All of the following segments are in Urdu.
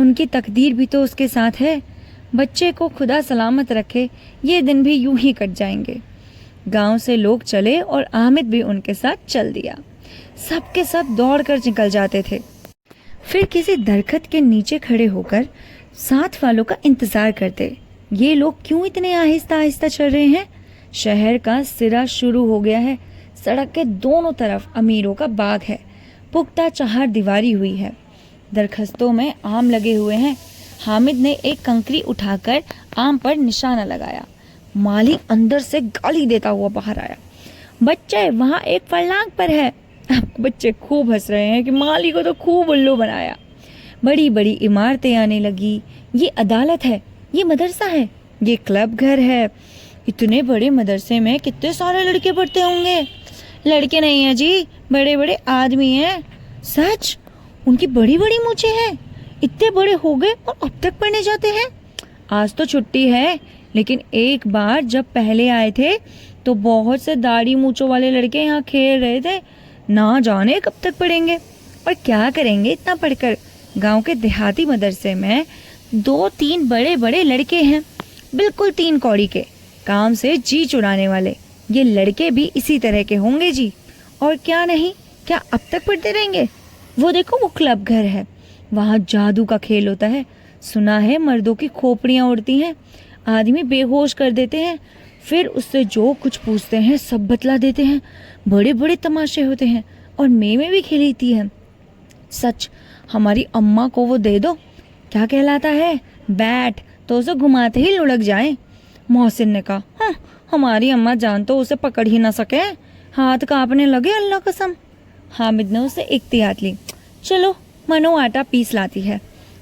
ان کی تقدیر بھی تو اس کے ساتھ ہے. بچے کو خدا سلامت رکھے, یہ دن بھی یوں ہی کٹ جائیں گے. گاؤں سے لوگ چلے اور حامد بھی ان کے ساتھ چل دیا. سب کے سب دوڑ کر نکل جاتے تھے. پھر کسی درخت کے نیچے کھڑے ہو کر ساتھ والوں کا انتظار کرتے. یہ لوگ کیوں اتنے آہستہ آہستہ چل رہے ہیں؟ شہر کا سرا شروع ہو گیا ہے. سڑک کے دونوں طرف امیروں کا باغ ہے. پختہ چہار دیواری ہوئی ہے. درختوں میں آم لگے ہوئے ہیں. حامد نے ایک کنکری اٹھا کر آم پر نشانہ لگایا. مالی اندر سے گالی دیتا ہوا باہر آیا. بچے وہاں ایک فرلانگ پر ہے. اب بچے خوب ہنس رہے ہیں کہ مالی کو تو خوب الو بنایا. بڑی بڑی عمارتیں آنے لگی. یہ عدالت ہے, یہ مدرسہ ہے, یہ کلب گھر ہے. اتنے بڑے مدرسے میں کتنے سارے لڑکے پڑھتے ہوں گے. لڑکے نہیں ہیں جی, بڑے بڑے آدمی ہیں. سچ؟ ان کی بڑی بڑی مونچھیں ہیں. اتنے بڑے ہو گئے اور اب تک پڑھنے جاتے ہیں. آج تو چھٹی ہے, لیکن ایک بار جب پہلے آئے تھے تو بہت سے داڑھی مونچھوں والے لڑکے یہاں کھیل رہے تھے. نہ جانے کب تک پڑھیں گے اور کیا کریں گے اتنا پڑھ کر. گاؤں کے دیہاتی مدرسے میں 2-3 بڑے بڑے لڑکے ہیں, بالکل 3 کوڑی کے, کام سے جی چرانے والے. یہ لڑکے بھی اسی طرح کے ہوں گے جی. اور کیا نہیں, کیا اب تک پڑھتے رہیں گے؟ وہ دیکھو, وہ کلب گھر ہے, وہاں جادو کا کھیل ہوتا ہے. سنا ہے مردوں کی کھوپڑیاں اڑتی ہیں, آدمی بے ہوش کر دیتے ہیں, پھر اس سے جو کچھ پوچھتے ہیں سب بتلا دیتے ہیں. بڑے بڑے تماشے ہوتے ہیں اور میوے بھی کھلیتی ہیں. سچ, ہماری اماں کو وہ دے دو, کیا کہلاتا ہے, بیٹ, تو اسے گھماتے ہی لڑک جائیں. محسن نے کہا, ہاں ہماری اماں جان تو اسے پکڑ ہی نہ سکے, ہاتھ کانپنے لگے اللہ قسم. حامد نے اسے احتیاط لی. چلو منو آٹا پیس لاتی ہے,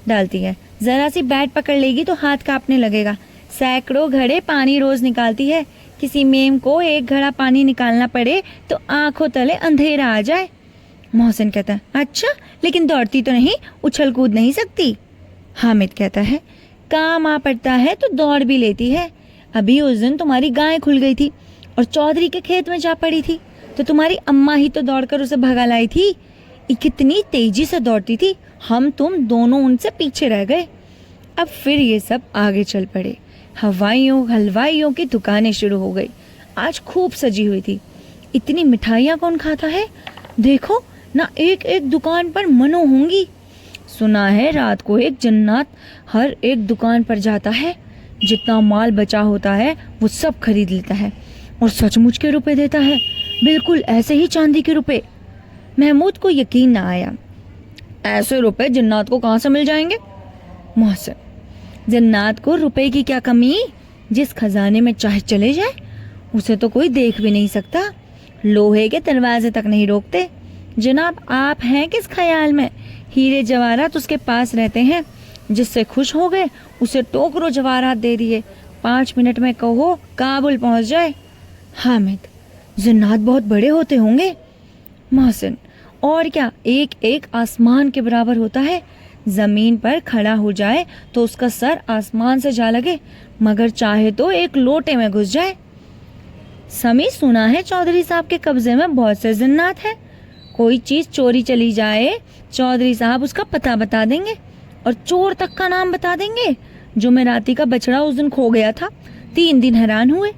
ڈالتی ہے, ذرا سی بیٹ پکڑ لے گی تو ہاتھ کانپنے لگے گا. سینکڑوں گھڑے پانی روز نکالتی ہے, کسی میم کو ایک گھڑا پانی نکالنا پڑے تو آنکھوں تلے اندھیرا آ جائے. محسن کہتا ہے, اچھا لیکن دوڑتی تو نہیں, اچھل کود نہیں سکتی. حامد کہتا ہے, کام آ پڑتا ہے تو دوڑ بھی لیتی ہے. ابھی اس دن تمہاری گائیں کھل گئی تھی اور چودھری کے کھیت میں جا پڑی تھی تو تمہاری اماں ہی تو دوڑ کر اسے بھگا لائی تھی. کتنی تیزی سے دوڑتی تھی, ہم تم دونوں ان سے پیچھے رہ گئے. اب پھر یہ سب آگے چل پڑے. حلوائیوں کی دکانیں شروع ہو گئی. آج خوب سجی ہوئی تھی. اتنی مٹھائیاں کون کھاتا ہے, دیکھو نہ ایک ایک دکان پر منو ہوں گی. سنا ہے رات کو ایک جنات ہر ایک دکان پر جاتا ہے, جتنا مال بچا ہوتا ہے وہ سب خرید لیتا ہے اور سچ مچ کے روپے دیتا ہے, بالکل ایسے ہی چاندی کے روپے. محمود کو یقین نہ آیا. ایسے روپے جنات کو کہاں سے مل جائیں گے؟ محسن, جنات کو روپے کی کیا کمی, جس خزانے میں چاہے چلے جائے اسے تو کوئی دیکھ بھی نہیں سکتا, لوہے کے دروازے تک نہیں روکتے. جناب آپ ہیں کس خیال میں, ہیرے جواہرات اس کے پاس رہتے ہیں, جس سے خوش ہو گئے اسے ٹوکروں جواہرات دے دیے, 5 منٹ میں کہو کابل پہنچ جائے. حامد, جنات بہت بڑے ہوتے ہوں گے. محسن, اور کیا, ایک ایک آسمان کے برابر ہوتا ہے. زمین پر کھڑا ہو جائے تو اس کا سر آسمان سے جا لگے, مگر چاہے تو ایک لوٹے میں گھس جائے. سمی, سنا ہے چودھری صاحب کے قبضے میں بہت سے جنات ہیں. کوئی چیز چوری چلی جائے چودھری صاحب اس کا پتہ بتا دیں گے اور چور تک کا نام بتا دیں گے. جمعراتی کا بچڑا اس دن کھو گیا تھا, 3 دن حیران ہوئے,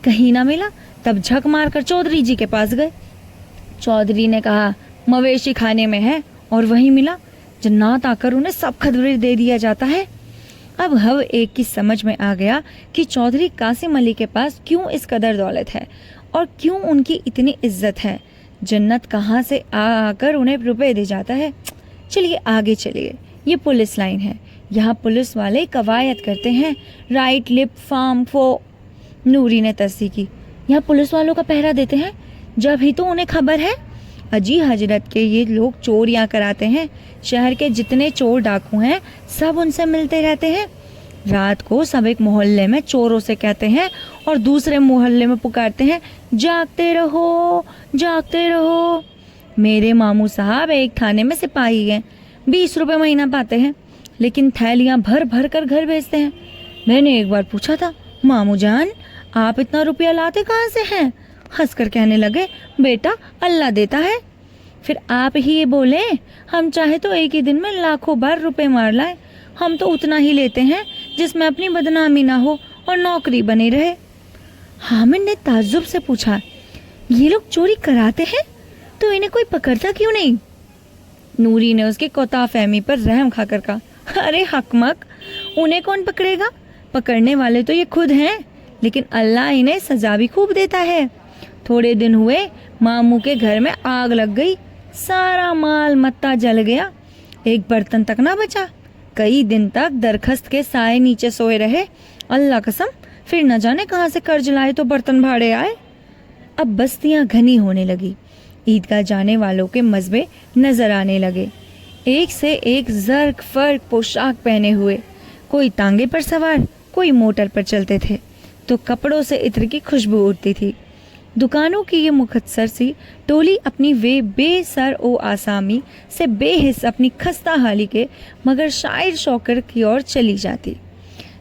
کہیں نہ ملا, تب جھک مار کر چودھری جی کے پاس گئے. چودھری نے کہا مویشی کھانے میں ہے, اور وہیں ملا. جنات آ کر انہیں سب خبریں دے دیا جاتا ہے. اب ہر ایک کی سمجھ میں آ گیا کہ چودھری قاسم علی کے پاس کیوں اس قدر دولت ہے اور کیوں ان کی اتنی عزت ہے. جنت کہاں سے آ کر انہیں روپے دے جاتا ہے. چلیے آگے چلیے, یہ پولیس لائن ہے. یہاں پولیس والے قواعد کرتے ہیں, رائٹ لپ فارم فو. نوری نے تصدیق کی, یہاں پولیس والوں کا پہرا دیتے ہیں, جب ہی تو انہیں خبر ہے. اجی حضرت کے یہ لوگ چوریاں کراتے ہیں. شہر کے جتنے چور ڈاکو ہیں سب ان سے ملتے رہتے ہیں. رات کو سب ایک محلے میں چوروں سے کہتے ہیں اور دوسرے محلے میں پکارتے ہیں, جاگتے رہو جاگتے رہو. میرے ماموں صاحب ایک تھانے میں سپاہی ہیں, 20 روپے مہینہ پاتے ہیں, لیکن تھیلیاں بھر بھر کر گھر بھیجتے ہیں. میں نے ایک بار پوچھا تھا, ماموں جان آپ اتنا روپیہ لاتے کہاں سے ہیں؟ ہنس کر کہنے لگے, بیٹا اللہ دیتا ہے. پھر آپ ہی یہ بولے, ہم چاہے تو ایک ہی دن میں لاکھوں بار روپے مار لائیں, ہم تو اتنا ہی لیتے ہیں جس میں اپنی بدنامی نہ ہو اور نوکری بنی رہے۔ حامد نے تعجب سے پوچھا، یہ لوگ چوری کراتے ہیں تو انہیں کوئی پکڑتا کیوں نہیں؟ نوری نے اس کی کوتا فہمی پر رحم کھا کر کہا، ارے حکمق، انہیں کون پکڑے گا؟ پکڑنے والے تو یہ خود ہیں، لیکن اللہ انہیں سزا بھی خوب دیتا ہے۔ تھوڑے دن ہوئے ماموں کے گھر میں آگ لگ گئی، سارا مال متا جل گیا، ایک برتن تک نہ بچا۔ کئی دن تک درخت کے سائے نیچے سوئے رہے، اللہ قسم پھر نہ جانے کہاں سے قرض لائے تو برتن بھاڑے آئے۔ اب بستیاں گھنی ہونے لگی، عیدگاہ جانے والوں کے مذبے نظر آنے لگے، ایک سے ایک زرق فرق پوشاک پہنے ہوئے، کوئی تانگے پر سوار، کوئی موٹر پر چلتے تھے، تو کپڑوں سے عطر کی خوشبو اڑتی تھی۔ دکانوں کی یہ مختصر سی ٹولی اپنی بے سر و آسامی سے بے حس اپنی خستہ حالی کے مگر شاعر شوکر کی اور چلی جاتی۔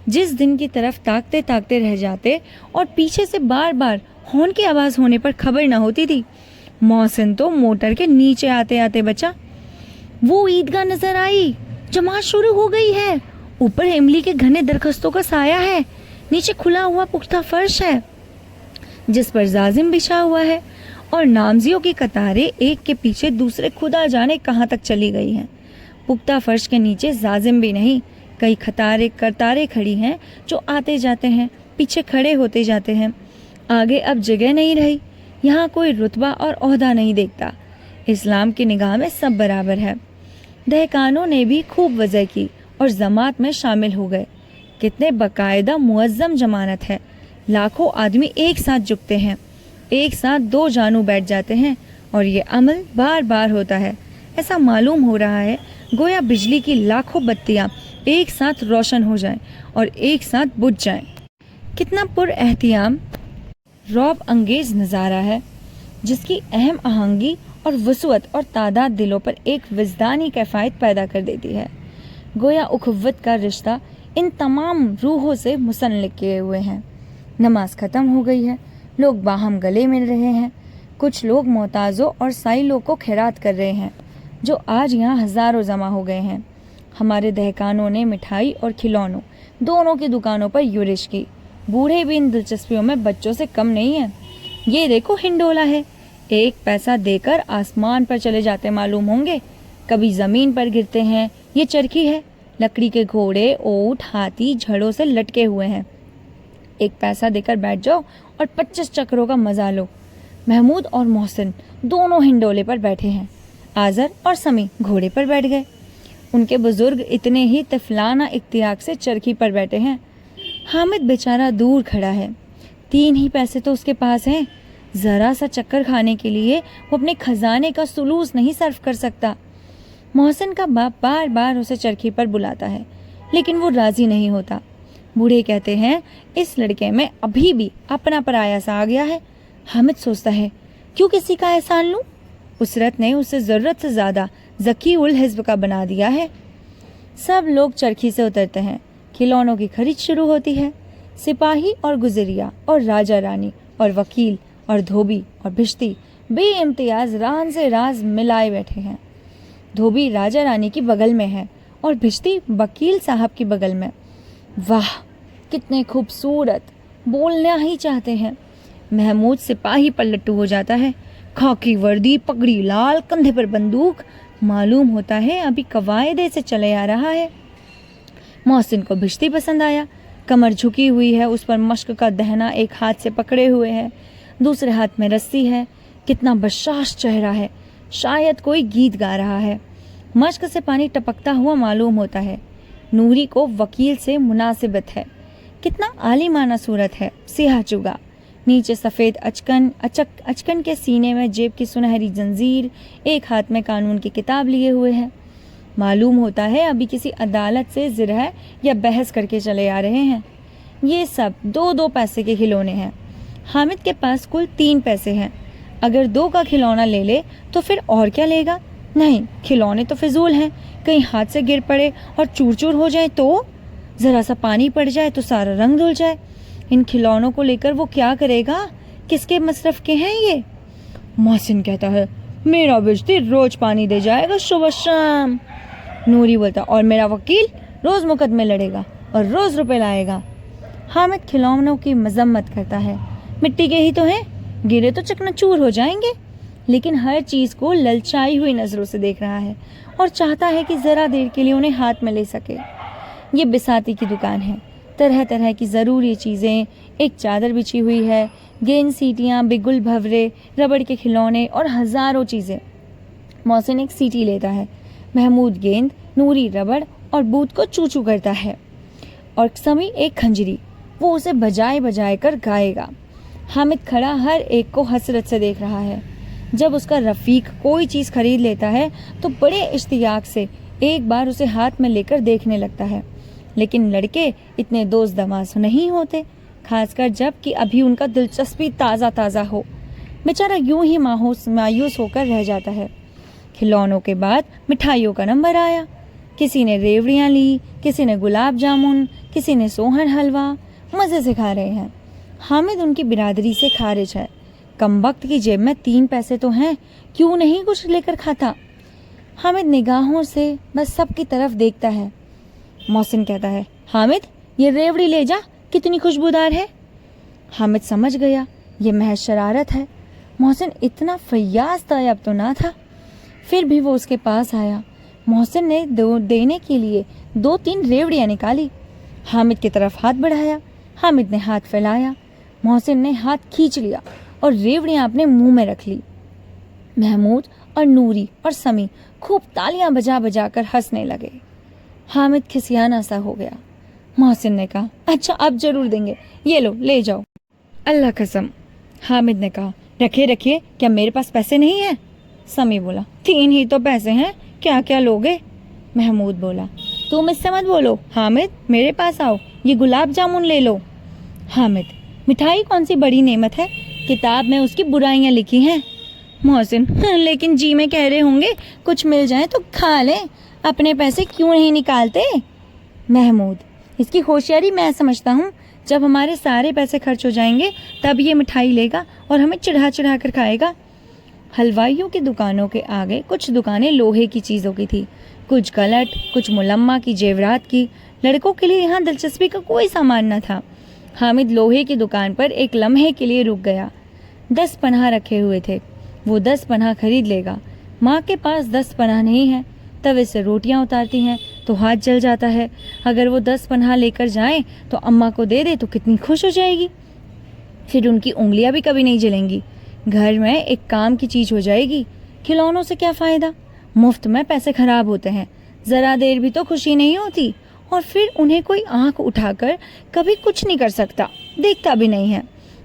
جس دن کی طرف تاکتے تاکتے رہ جاتے اور پیچھے سے بار بار ہارن کی آواز ہونے پر خبر نہ ہوتی تھی، محسن تو موٹر کے نیچے آتے آتے بچا۔ وہ عیدگاہ نظر آئی، جماعت شروع ہو گئی ہے، اوپر املی کے گھنے درختوں کا سایہ ہے، نیچے کھلا ہوا پختہ فرش ہے جس پر زازم بچھا ہوا ہے، اور نامزیوں کی قطاریں ایک کے پیچھے دوسرے خدا جانے کہاں تک چلی گئی ہیں۔ پختہ فرش کے نیچے زازم بھی نہیں، کئی قطاریں کھڑی ہیں جو آتے جاتے ہیں، پیچھے کھڑے ہوتے جاتے ہیں۔ آگے اب جگہ نہیں رہی، یہاں کوئی رتبہ اور عہدہ نہیں دیکھتا، اسلام کی نگاہ میں سب برابر ہے۔ دہقانوں نے بھی خوب وضع کی اور جماعت میں شامل ہو گئے۔ کتنے باقاعدہ معظم جماعت ہے، لاکھوں آدمی ایک ساتھ جھکتے ہیں، ایک ساتھ دو جانوں بیٹھ جاتے ہیں، اور یہ عمل بار بار ہوتا ہے۔ ایسا معلوم ہو رہا ہے گویا بجلی کی لاکھوں بتیاں ایک ساتھ روشن ہو جائیں اور ایک ساتھ بجھ جائیں۔ کتنا پر احتیام رعب انگیز نظارہ ہے، جس کی اہم آہنگی اور وسعت اور تعداد دلوں پر ایک وجدانی کیفیت پیدا کر دیتی ہے۔ گویا اخوت کا رشتہ ان تمام روحوں سے منسلک کیے ہوئے ہیں۔ نماز ختم ہو گئی ہے، لوگ باہم گلے مل رہے ہیں، کچھ لوگ محتاجوں اور سائلوں کو خیرات کر رہے ہیں جو آج یہاں ہزاروں جمع ہو گئے ہیں۔ ہمارے دہقانوں نے مٹھائی اور کھلونوں دونوں کی دکانوں پر یورش کی، بوڑھے بھی ان دلچسپیوں میں بچوں سے کم نہیں ہیں۔ یہ دیکھو ہنڈولا ہے، ایک پیسہ دے کر آسمان پر چلے جاتے معلوم ہوں گے، کبھی زمین پر گرتے ہیں۔ یہ چرخی ہے، لکڑی کے گھوڑے، اونٹ، ہاتھی جھڑوں سے لٹکے ہوئے ہیں۔ ایک پیسہ دے کر بیٹھ جاؤ اور 25 چکروں کا مزہ لو۔ محمود اور محسن دونوں ہنڈولے پر بیٹھے ہیں، آذر اور سمی گھوڑے پر بیٹھ گئے، ان کے بزرگ اتنے ہی طفلانہ احتیاط سے چرخی پر بیٹھے ہیں۔ حامد بیچارہ دور کھڑا ہے، 3 ہی پیسے تو اس کے پاس ہیں، ذرا سا چکر کھانے کے لیے وہ اپنے خزانے کا سلوس نہیں صرف کر سکتا۔ محسن کا باپ بار بار اسے چرخی پر بلاتا ہے، لیکن وہ راضی نہیں ہوتا۔ بوڑھے کہتے ہیں اس لڑکے میں ابھی بھی اپنا پرایا سا آ گیا ہے۔ حامد سوچتا ہے کیوں کسی کا احسان لوں، اسرت نے اسے ضرورت سے زیادہ ذکی الحزب کا بنا دیا ہے۔ سب لوگ چرخی سے اترتے ہیں، کھلونوں کی خرید شروع ہوتی ہے۔ سپاہی اور گزریا اور راجہ رانی اور وکیل اور دھوبی اور بھشتی بے امتیاز راز سے راز ملائے بیٹھے ہیں۔ دھوبی راجہ رانی کی بغل میں ہے اور بھشتی وکیل صاحب کی بغل میں۔ واہ کتنے خوبصورت، بولنا ہی چاہتے ہیں۔ محمود سپاہی پر لٹو ہو جاتا ہے، خاکی وردی، پگڑی لال، کندھے پر بندوق، معلوم ہوتا ہے ابھی قواعدے سے چلے آ رہا ہے۔ محسن کو بھشتی پسند آیا، کمر جھکی ہوئی ہے، اس پر مشق کا دہنا ایک ہاتھ سے پکڑے ہوئے ہے، دوسرے ہاتھ میں رسی ہے، کتنا بشاش چہرہ ہے، شاید کوئی گیت گا رہا ہے، مشق سے پانی ٹپکتا ہوا معلوم ہوتا ہے۔ نوری کو وکیل سے مناسبت ہے، کتنا عالیمانہ صورت ہے، سیاہ چگا، نیچے سفید اچکن کے سینے میں جیب کی سنہری زنجیر، ایک ہاتھ میں قانون کی کتاب لیے ہوئے ہے، معلوم ہوتا ہے ابھی کسی عدالت سے زرہ یا بحث کر کے چلے آ رہے ہیں۔ یہ سب 2 پیسے کے کھلونے ہیں۔ حامد کے پاس کل 3 پیسے ہیں، اگر 2 کا کھلونا لے لے تو پھر اور کیا لے گا؟ نہیں، کھلونے تو فضول ہیں، کہیں ہاتھ سے گر پڑے اور چور چور ہو جائیں تو، ذرا سا پانی پڑ جائے تو سارا رنگ دھل جائے۔ ان کھلونوں کو لے کر وہ کیا کرے گا؟ کس کے مصرف کے ہیں یہ؟ محسن کہتا ہے میرا بجتی روز پانی دے جائے گا صبح شام۔ نوری بولتا اور میرا وکیل روز مقدمے لڑے گا اور روز روپے لائے گا۔ حامد کھلونوں کی مذمت کرتا ہے۔ مٹی کے ہی تو ہیں، گرے تو چکنا-چور ہو جائیں گے، لیکن ہر چیز کو للچائی ہوئی نظروں سے دیکھ رہا ہے اور چاہتا ہے کہ ذرا دیر کے لیے انہیں ہاتھ میں لے سکے۔ یہ بساتی کی دکان ہے، طرح طرح کی ضروری چیزیں، ایک چادر بچھی ہوئی ہے، گیند، سیٹیاں، بگل بھورے، ربڑ کے کھلونے اور ہزاروں چیزیں۔ محسن ایک سیٹی لیتا ہے، محمود گیند، نوری ربڑ اور بوت کو چوچو کرتا ہے، اور سمی ایک کھنجری، وہ اسے بجائے بجائے کر گائے گا۔ حامد کھڑا ہر ایک کو حسرت سے دیکھ رہا ہے۔ جب اس کا رفیق کوئی چیز خرید لیتا ہے تو بڑے اشتیاق سے ایک بار اسے ہاتھ میں لے کر دیکھنے لگتا ہے، لیکن لڑکے اتنے دوست دماز نہیں ہوتے، خاص کر جب کہ ابھی ان کا دلچسپی تازہ تازہ ہو۔ بیچارہ یوں ہی مایوس ہو کر رہ جاتا ہے۔ کھلونوں کے بعد مٹھائیوں کا نمبر آیا۔ کسی نے ریوڑیاں لی، کسی نے گلاب جامن، کسی نے سوہن حلوہ، مزے سے کھا رہے ہیں۔ حامد ان کی برادری سے خارج ہے۔ کم وقت کی جیب میں 3 پیسے تو ہیں، کیوں نہیں کچھ لے کر کھاتا؟ حامد نگاہوں سے بس سب کی طرف دیکھتا ہے۔ محسن کہتا ہے، حامد یہ ریوڑی لے جا، کتنی خوشبودار ہے۔ حامد سمجھ گیا یہ محض شرارت ہے۔ محسن اتنا فیاض طیب تو نہ تھا۔ پھر بھی وہ اس کے پاس آیا۔ محسن نے دینے کے لیے 2-3 ریوڑیاں نکالی۔ حامد کی طرف ہاتھ بڑھایا، حامد نے ہاتھ پھیلایا، محسن نے ہاتھ کھینچ لیا اور ریوڑیاں اپنے منہ میں رکھ لی۔ محمود اور نوری اور سمی خوب تالیاں بجا بجا کر ہنسنے لگے۔ حامد کھسیانا سا ہو گیا۔ محسن نے کہا، اچھا اب ضرور دیں گے، یہ لو لے جاؤ۔ اللہ قسم۔ حامد نے کہا، رکھیے کیا میرے پاس پیسے نہیں ہیں؟ سمی بولا، 3 ہی تو پیسے ہیں، کیا کیا لوگے؟ محمود بولا، تم اس سے مت بولو، حامد میرے پاس آؤ، یہ گلاب جامن لے لو۔ حامد، مٹھائی کون سی بڑی نعمت ہے، کتاب میں اس کی برائیاں لکھی ہیں۔ محسن، لیکن جی میں کہہ رہے ہوں گے کچھ مل جائے تو کھا لیں، اپنے پیسے کیوں نہیں نکالتے؟ محمود، اس کی ہوشیاری میں سمجھتا ہوں، جب ہمارے سارے پیسے خرچ ہو جائیں گے تب یہ مٹھائی لے گا اور ہمیں چڑھا چڑھا کر کھائے گا۔ حلوائیوں کی دکانوں کے آگے کچھ دکانیں لوہے کی چیزوں کی تھی، کچھ گلٹ، کچھ ملمہ کی زیورات کی۔ لڑکوں کے لیے یہاں دلچسپی کا کوئی سامان نہ تھا۔ حامد لوہے کی دکان پر ایک لمحے کے لیے رک گیا۔ 10 پناہ رکھے ہوئے تھے، وہ 10 پناہ خرید لے گا۔ ماں کے پاس 10 پناہ نہیں ہے، توے سے روٹیاں اتارتی ہیں تو ہاتھ جل جاتا ہے، اگر وہ 10 پناہ لے کر جائیں تو اماں کو دے دے تو کتنی خوش ہو جائے گی، پھر ان کی انگلیاں بھی کبھی نہیں جلیں گی، گھر میں ایک کام کی چیز ہو جائے گی۔ کھلونوں سے کیا فائدہ، مفت میں پیسے خراب ہوتے ہیں، ذرا دیر بھی تو خوشی نہیں ہوتی، اور پھر انہیں کوئی آنکھ اٹھا کر کبھی کچھ نہیں کر سکتا، دیکھتا بھی نہیں ہے،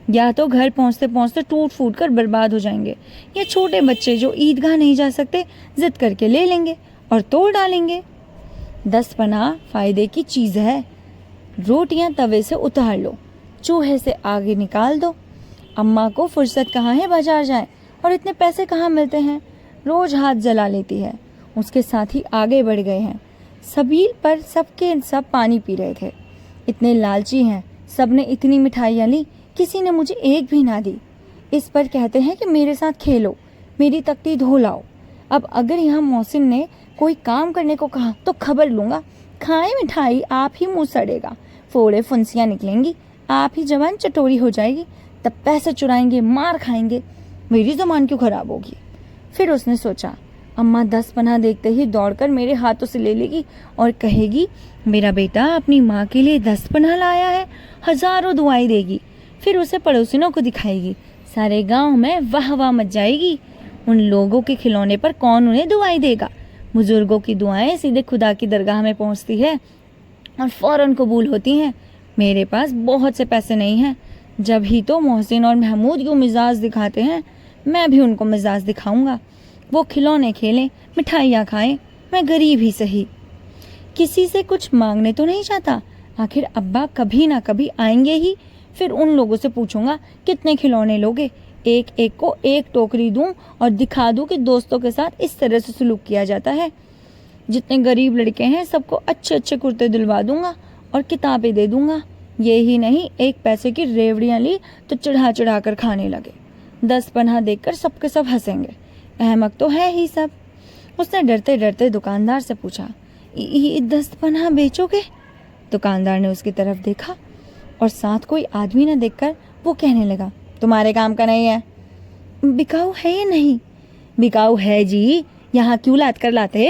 یا تو گھر پہنچتے پہنچتے ٹوٹ پھوٹ کر برباد ہو جائیں گے، یا چھوٹے بچے جو عیدگاہ نہیں جا سکتے ضد کر کے لے لیں گے اور توڑ ڈالیں گے۔ 10 پناہ فائدے کی چیز ہے۔ روٹیاں توے سے اتار لو، چوہے سے آگے نکال دو، اماں کو فرصت کہاں ہے بازار جائے، اور اتنے پیسے کہاں ملتے ہیں، روز ہاتھ جلا لیتی ہے۔ اس کے ساتھی آگے بڑھ گئے ہیں، سبیل پر سب کے سب پانی پی رہے تھے۔ اتنے لالچی ہیں، سب نے اتنی مٹھائیاں لی، کسی نے مجھے ایک بھی نہ دی۔ اس پر کہتے ہیں کہ میرے ساتھ کھیلو، میری تختی دھو لاؤ۔ اب اگر یہاں محسن نے کوئی کام کرنے کو کہا تو خبر لوں گا، کھائیں مٹھائی، آپ ہی منہ سڑے گا، پھوڑے پھنسیاں نکلیں گی، آپ ہی زبان چٹوری ہو جائے گی، تب پیسے چرائیں گے، مار کھائیں گے، میری زبان کیوں خراب ہوگی۔ پھر اس نے سوچا، اماں 10 پناہ دیکھتے ہی دوڑ کر میرے ہاتھوں سے لے لے گی اور کہے گی، میرا بیٹا اپنی ماں کے لیے 10 پناہ لایا ہے، ہزاروں دعائیں دے گی، پھر اسے پڑوسینوں کو دکھائے گی، سارے گاؤں میں واہ واہ مچ جائے گی۔ ان لوگوں کے کھلونے پر کون انہیں دعائیں دے گا؟ بزرگوں کی دعائیں سیدھے خدا کی درگاہ میں پہنچتی ہے اور فوراً قبول ہوتی ہیں۔ میرے پاس بہت سے پیسے نہیں ہیں، جب ہی تو محسن اور محمود یوں مزاج دکھاتے ہیں، میں بھی ان کو مزاج دکھاؤں گا، وہ کھلونے کھیلیں، مٹھائیاں کھائیں، میں غریب ہی سہی۔ کسی سے کچھ مانگنے تو نہیں چاہتا، آخر ابا کبھی نہ کبھی آئیں گے ہی، پھر ان لوگوں سے پوچھوں گا کتنے کھلونے لوگے، ایک ایک کو ایک ٹوکری دوں اور دکھا دوں کہ دوستوں کے ساتھ اس طرح سے سلوک کیا جاتا ہے۔ جتنے غریب لڑکے ہیں سب کو اچھے اچھے کرتے دلوا دوں گا اور کتابیں دے دوں گا۔ یہی نہیں، 1 پیسے کی ریوڑیاں لی تو چڑھا چڑھا کر کھانے لگے، 10 پناہ دیکھ کر سب کے سب ہنسیں گے، احمق تو ہے ہی سب۔ اس نے ڈرتے ڈرتے دکاندار سے پوچھا، یہ 10 پناہ بیچو گے؟ دکاندار نے اس کی طرف دیکھا اور ساتھ کوئی آدمی نہ دیکھ کر وہ کہنے لگا، تمہارے کام کا نہیں ہے۔ بکاؤ ہے یا نہیں؟ بکاؤ ہے جی، یہاں کیوں لاد کر لاتے؟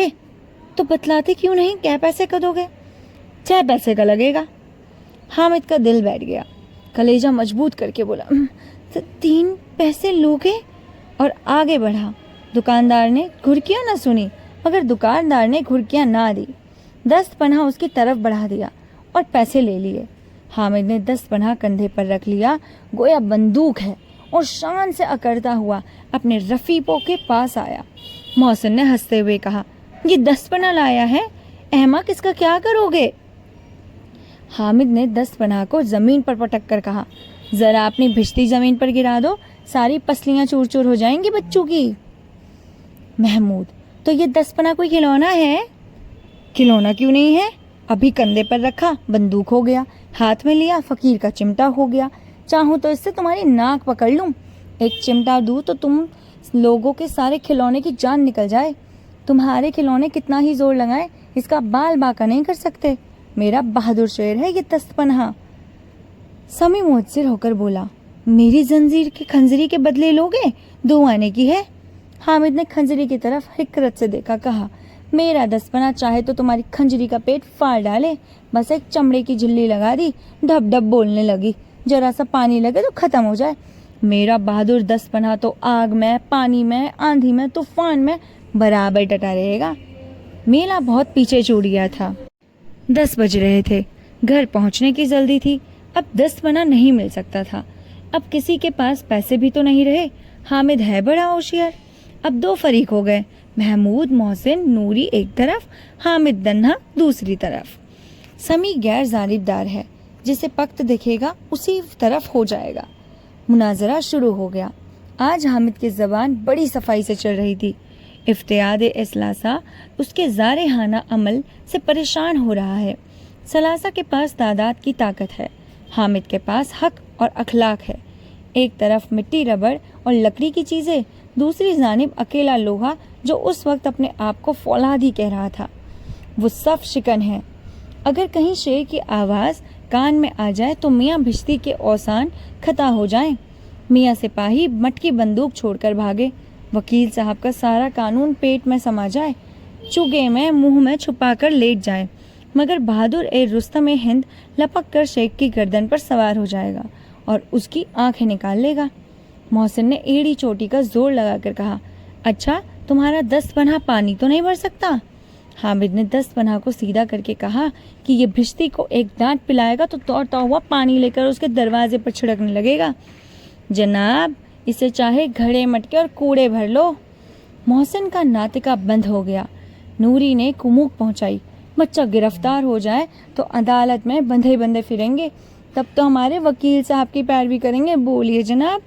تو بتلاتے کیوں نہیں؟ کیا پیسے کا دو گے؟ 6 پیسے کا لگے گا۔ حامد کا دل بیٹھ گیا، کلیجہ مضبوط کر کے بولا، 3 پیسے لوگے؟ اور آگے بڑھا۔ دکاندار نے گھرکیاں نہ سنی، مگر دکاندار نے گھرکیاں نہ دی، 10 پناہ اس کی طرف بڑھا دیا اور پیسے لے لیے۔ حامد نے 10 پناہ کندھے پر رکھ لیا، گویا بندوق ہے، اور شان سے اکڑتا ہوا اپنے رفیقوں کے پاس آیا۔ محسن نے ہنستے ہوئے کہا، یہ 10 پناہ لایا ہے، احمق، اس کا کیا کرو گے؟ حامد نے 10 پناہ کو زمین پر پٹک کر کہا، ذرا اپنی بھشتی زمین پر گرا دو، ساری پسلیاں چور چور ہو جائیں گی بچوں کی۔ محمود، تو یہ 10 پناہ کوئی کھلونا ہے؟ کھلونا کیوں نہیں ہے؟ ابھی کندھے پر رکھا، بندوق ہو گیا، ہاتھ میں لیا، فقیر کا چمٹا ہو گیا، چاہوں تو اس سے تمہاری ناک پکڑ لوں، ایک چمٹا دوں تو تم لوگوں کے سارے کھلونے کی جان نکل جائے۔ تمہارے کھلونے کتنا ہی زور لگائیں، اس کا بال باکا نہیں کر سکتے۔ میرا بہادر شیر ہے یہ 10 پناہ۔ سمی متاثر ہو کر بولا، میری زنجیر کی کھنجری کے بدلے لوگے؟ 2 آنے کی ہے۔ حامد نے کھنجری کی طرف حکرت سے دیکھا، کہا، میرا 10 پناہ چاہے تو تمہاری کھنجری کا پیٹ پھاڑ ڈالے، بس ایک چمڑے کی جھلی لگا دی، ڈھب ڈھب بولنے لگی، ذرا سا پانی لگے تو ختم ہو جائے۔ میرا بہادر 10 پناہ تو آگ میں، پانی میں، آندھی میں، طوفان میں برابر ڈٹا رہے گا۔ میلہ بہت پیچھے چھوٹ گیا تھا، 10 بج رہے تھے، گھر پہنچنے کی جلدی تھی۔ اب 10 پناہ نہیں مل سکتا تھا، اب کسی کے پاس پیسے بھی تو نہیں رہے۔ حامد ہے بڑا ہوشیار۔ اب 2 فریق ہو گئے، محمود، محسن، نوری ایک طرف، حامد دنہا دوسری طرف۔ سمی غیر جانبدار ہے، جسے پخت دکھے گا اسی طرف ہو جائے گا۔ مناظرہ شروع ہو گیا۔ آج حامد کی زبان بڑی صفائی سے چل رہی تھی۔ افتیاد اثلاثہ اس کے زارحانہ عمل سے پریشان ہو رہا ہے۔ ثلاثہ کے پاس تعداد کی طاقت ہے، حامد کے پاس حق اور اخلاق ہے۔ ایک طرف مٹی، ربڑ اور لکڑی کی چیزیں، دوسری جانب اکیلا لوہا جو اس وقت اپنے آپ کو فولادی کہہ رہا تھا۔ وہ صف شکن ہے۔ اگر کہیں شیر کی آواز کان میں آ جائے تو میاں بھشتی کے اوسان خطا ہو جائیں، میاں سپاہی مٹکی بندوق چھوڑ کر بھاگے، وکیل صاحب کا سارا قانون پیٹ میں سما جائے، چگے میں منہ میں چھپا کر لیٹ جائے، مگر بہادر اے رستم ہند لپک کر شیخ کی گردن پر سوار ہو جائے گا اور اس کی آنکھیں نکال لے گا۔ محسن نے ایڑی چوٹی کا زور لگا کر کہا، اچھا تمہارا 10 پناہ پانی تو نہیں بھر سکتا؟ حامد نے 10 پناہ کو سیدھا کر کے کہا کہ یہ بھشتی کو ایک ڈانٹ پلائے گا تو دوڑتا ہوا پانی لے کر اس کے دروازے پر چھڑکنے لگے گا۔ جناب، اسے چاہے گھڑے مٹکے اور کوڑے بھر لو۔ محسن کا ناطقہ بند ہو گیا۔ نوری نے کموک پہنچائی، بچہ گرفتار ہو جائے تو عدالت میں بندھے بندھے پھریں گے، تب تو ہمارے وکیل صاحب کی پیروی کریں گے۔ بولیے جناب۔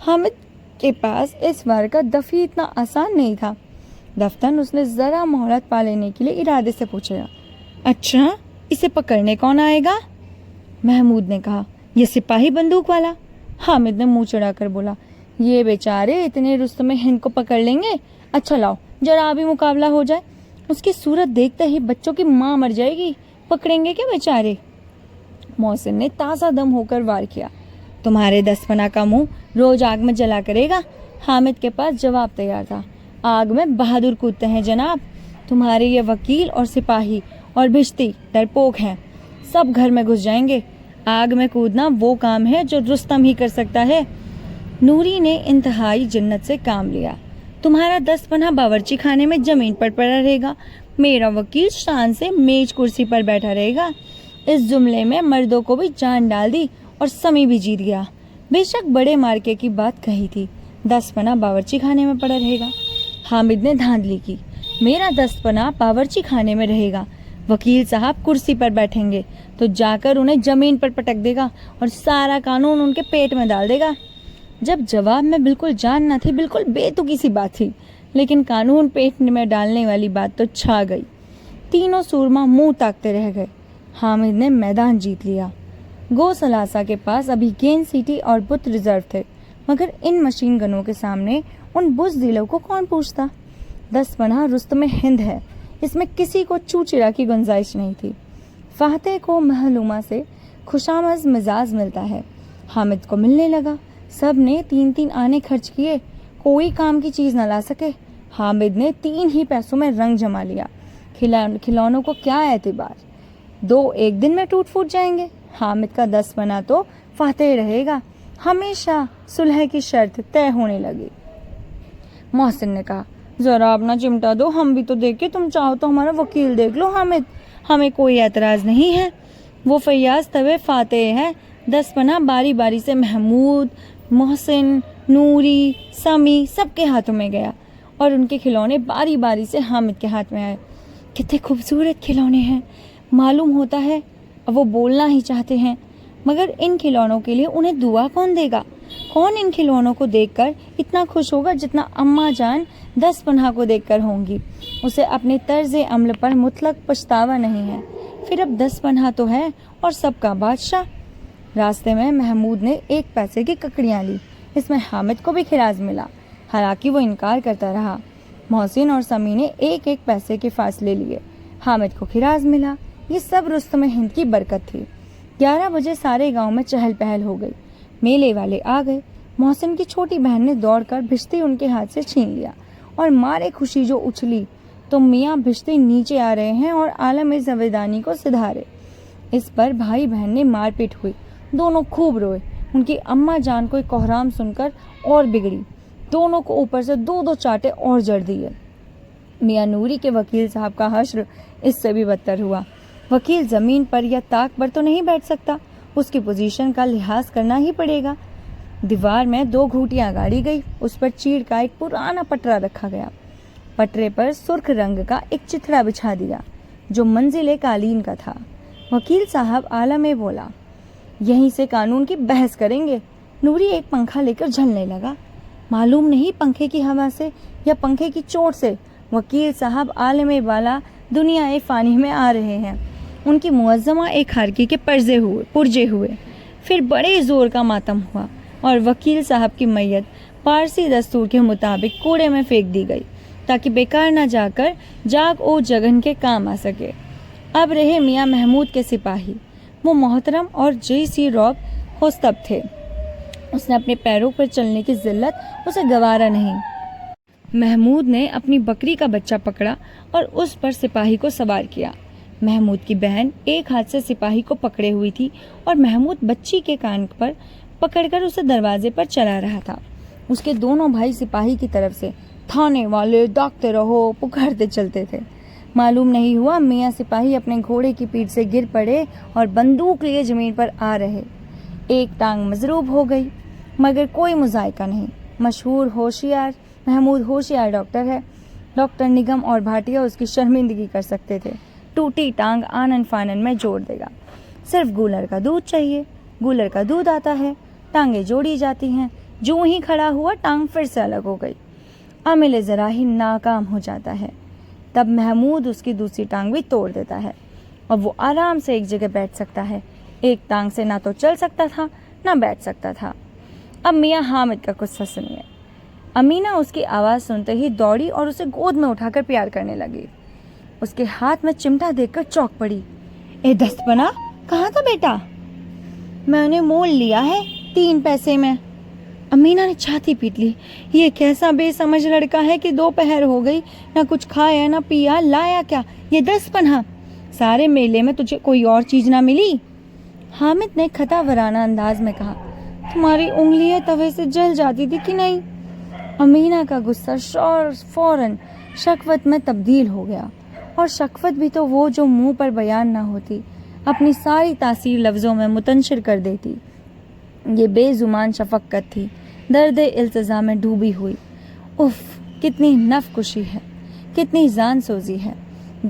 حامد کے پاس اس بار کا دفعی اتنا آسان نہیں تھا۔ دفتن اس نے ذرا مہلت پا لینے کے لیے ارادے سے پوچھا، اچھا اسے پکڑنے کون آئے گا؟ محمود نے کہا، یہ سپاہی بندوق والا۔ حامد نے منہ چڑھا کر بولا، یہ بیچارے اتنے رستم ہند کو پکڑ لیں گے؟ اچھا لاؤ ذرا ابھی مقابلہ ہو جائے، اس کی صورت دیکھتے ہی بچوں کی ماں مر جائے گی، پکڑیں گے کیا بیچارے؟ محسن نے تازہ دم ہو کر وار کیا، تمہارے 10 پناہ کا منہ روز آگ میں جلا کرے گا۔ حامد کے پاس جواب تیار تھا، آگ میں بہادر کودتے ہیں جناب، تمہارے یہ وکیل اور سپاہی اور بھشتی ڈرپوک ہیں، سب گھر میں گھس جائیں گے۔ آگ میں کودنا وہ کام ہے جو رستم ہی کر سکتا ہے۔ نوری نے انتہائی جنت سے کام لیا، تمہارا 10 پناہ باورچی خانے میں زمین پر پڑا رہے گا، میرا وکیل شان سے میز کرسی پر بیٹھا رہے گا۔ اس جملے میں مردوں کو بھی جان ڈال دی اور سمی بھی جیت گیا۔ بے شک بڑے مارکے کی بات کہی تھی، 10 پناہ باورچی خانے میں پڑا رہے گا۔ حامد نے دھاندلی کی، میرا 10 پناہ باورچی خانے میں رہے گا، وکیل صاحب کرسی پر بیٹھیں گے تو جا کر انہیں زمین پر پٹک دے گا اور سارا قانون ان کے پیٹ میں ڈال دے گا۔ جب جواب میں بالکل جان نہ تھی، بالکل بے تکی سی بات تھی، لیکن قانون پیٹ میں ڈالنے والی بات تو چھا گئی۔ تینوں سورما منہ تاکتے رہ گئے۔ حامد نے میدان جیت لیا۔ گو ثلاثہ کے پاس ابھی گیند سیٹی اور بت ریزرو تھے، مگر ان مشین گنوں کے سامنے ان بزدلوں کو کون پوچھتا؟ 10 پناہ رستم ہند ہے، اس میں کسی کو چوچرا کی گنجائش نہیں تھی۔ فاتح کو محلومہ سے خوشامد مزاج ملتا ہے۔ حامد کو ملنے لگا۔ سب نے 3 آنے خرچ کیے، کوئی کام کی چیز نہ لا سکے۔ حامد نے 3 ہی پیسوں میں رنگ جما لیا۔ کھلونوں کو کیا اعتبار، 2 ایک دن میں ٹوٹ پھوٹ جائیں گے۔ حامد کا 10 پنا تو فاتح رہے گا۔ ہمیشہ صلح کی شرط طے ہونے لگی۔ محسن نے کہا، ذرا اپنا چمٹا دو، ہم بھی تو دیکھیں، تم چاہو تو ہمارا وکیل دیکھ لو حامد، ہمیں کوئی اعتراض نہیں ہے۔ وہ فیاض طبع فاتح ہے۔ 10 پنا باری باری سے محمود، محسن، نوری، سمی سب کے ہاتھوں میں گیا اور ان کے کھلونے باری باری سے حامد کے ہاتھ میں آئے۔ کتنے خوبصورت کھلونے ہیں، معلوم ہوتا ہے اب وہ بولنا ہی چاہتے ہیں، مگر ان کھلونوں کے لیے انہیں دعا کون دے گا؟ کون ان کھلونوں کو دیکھ کر اتنا خوش ہوگا جتنا اماں جان 10 پناہ کو دیکھ کر ہوں گی؟ اسے اپنے طرز عمل پر مطلق پچھتاوا نہیں ہے۔ پھر اب 10 پناہ تو ہے اور سب کا بادشاہ۔ راستے میں محمود نے 1 پیسے کی ککڑیاں لی، اس میں حامد کو بھی خراج ملا، حالانکہ وہ انکار کرتا رہا۔ محسن اور سمی نے 1 پیسے کے فاصلے لیے، حامد کو خراج ملا۔ یہ سب رستم ہند کی برکت تھی۔ 11 بجے سارے گاؤں میں چہل پہل ہو گئی۔ میلے والے آ گئے۔ محسن کی چھوٹی بہن نے دوڑ کر بھشتی ان کے ہاتھ سے چھین لیا اور مارے خوشی جو اچھلی تو میاں بھشتی نیچے آ رہے ہیں اور عالم زویدانی کو سدھارے۔ اس پر بھائی بہن نے مار پیٹ ہوئی، دونوں خوب روئے۔ ان کی اماں جان کو کوحرام سن کر اور بگڑی، دونوں کو اوپر سے 2 چاٹے اور جڑ دیے۔ میاں نوری کے وکیل صاحب کا حشر اس سے بھی بدتر ہوا۔ وکیل زمین پر یا طاق پر تو نہیں بیٹھ سکتا، اس کی پوزیشن کا لحاظ کرنا ہی پڑے گا۔ دیوار میں 2 گھوٹیاں گاڑی گئی، اس پر چیڑ کا ایک پرانا پٹرا رکھا گیا۔ پٹرے پر سرخ رنگ کا ایک چترا بچھا دیا جو منزل قالین کا تھا۔ وکیل صاحب اعلیٰ میں بولا، یہیں سے قانون کی بحث کریں گے۔ نوری ایک پنکھا لے کر جھلنے لگا۔ معلوم نہیں پنکھے کی ہوا سے یا پنکھے کی چوٹ سے وکیل صاحب عالم بالا دنیا فانی میں آ رہے ہیں۔ ان کی معظمہ ایک ہرکی کے پرجے ہوئے۔ پھر بڑے زور کا ماتم ہوا اور وکیل صاحب کی میت پارسی دستور کے مطابق کوڑے میں پھینک دی گئی تاکہ بیکار نہ جاگ او جگن کے کام آ سکے۔ اب رہے میاں محمود کے سپاہی، وہ محترم اور جیسی روب ہوستب تھے۔ اس نے اپنے پیروں پر چلنے کی ذلت اسے گوارا نہیں۔ محمود نے اپنی بکری کا بچہ پکڑا اور اس پر سپاہی کو سوار کیا۔ محمود کی بہن ایک ہاتھ سے سپاہی کو پکڑے ہوئی تھی اور محمود بچی کے کان پر پکڑ کر اسے دروازے پر چلا رہا تھا۔ اس کے دونوں بھائی سپاہی کی طرف سے تھانے والے داغتے رہو پکارتے چلتے تھے۔ معلوم نہیں ہوا میاں سپاہی اپنے گھوڑے کی پیٹھ سے گر پڑے اور بندوق لیے زمین پر آ رہے۔ ایک ٹانگ مضروب ہو گئی مگر کوئی مذائقہ نہیں۔ مشہور ہوشیار محمود ہوشیار ڈاکٹر ہے۔ ڈاکٹر نگم اور بھاٹیا اس کی شرمندگی کر سکتے تھے۔ ٹوٹی ٹانگ آنن فانن میں جوڑ دے گا۔ صرف گولر کا دودھ چاہیے، گولر کا دودھ آتا ہے، ٹانگیں جوڑی جاتی ہیں۔ جو ہی کھڑا ہوا ٹانگ پھر سے الگ ہو گئی۔ عمل ذرا ہی ناکام ہو جاتا ہے، تب محمود اس کی دوسری ٹانگ بھی توڑ دیتا ہے اور وہ آرام سے ایک جگہ بیٹھ سکتا ہے۔ ایک ٹانگ سے نہ تو چل سکتا تھا نہ بیٹھ سکتا تھا۔ اب میاں حامد کا قصہ سنیے۔ امینہ اس کی آواز سنتے ہی دوڑی اور اسے گود میں اٹھا کر پیار کرنے لگی۔ اس کے ہاتھ میں چمٹا دیکھ کر چونک پڑی۔ اے دستپنا، کہاں تھا بیٹا؟ میں نے مول لیا ہے 3 پیسے میں۔ امینہ نے چھاتی پیٹ لی۔ یہ کیسا بے سمجھ لڑکا ہے کہ 2 پہر ہو گئی، نہ کچھ کھایا نہ پیا، لایا کیا؟ یہ 10 پناہ۔ سارے میلے میں تجھے کوئی اور چیز نہ ملی؟ حامد نے کھتا ورانہ انداز میں کہا، تمہاری انگلیاں توے سے جل جاتی تھی کہ نہیں؟ امینہ کا غصہ فوراً شکوت میں تبدیل ہو گیا، اور شکوت بھی تو وہ جو منہ پر بیان نہ ہوتی، اپنی ساری تاثیر لفظوں میں متنشر کر دیتی۔ یہ بے زبان شفقت تھی، درد التزام میں ڈوبی ہوئی۔ اف، کتنی نفس کشی ہے، کتنی جان سوزی ہے۔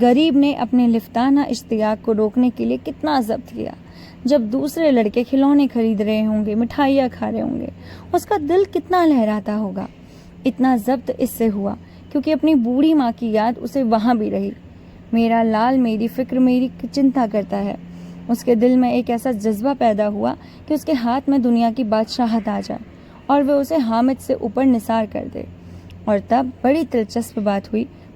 غریب نے اپنے لفتانہ اشتیاق کو روکنے کے لیے کتنا ضبط کیا۔ جب دوسرے لڑکے کھلونے خرید رہے ہوں گے، مٹھائیاں کھا رہے ہوں گے، اس کا دل کتنا لہراتا ہوگا۔ اتنا ضبط اس سے ہوا کیونکہ اپنی بوڑھی ماں کی یاد اسے وہاں بھی رہی۔ میرا لال میری فکر میری چنتا کرتا ہے۔ اس کے دل میں ایک ایسا جذبہ پیدا ہوا کہ اس کے ہاتھ میں دنیا کی بادشاہت آ جائے اور وہ اسے حامد سے اوپر نثار کر دے۔ اور تب بڑی دلچسپ بات ہوئی،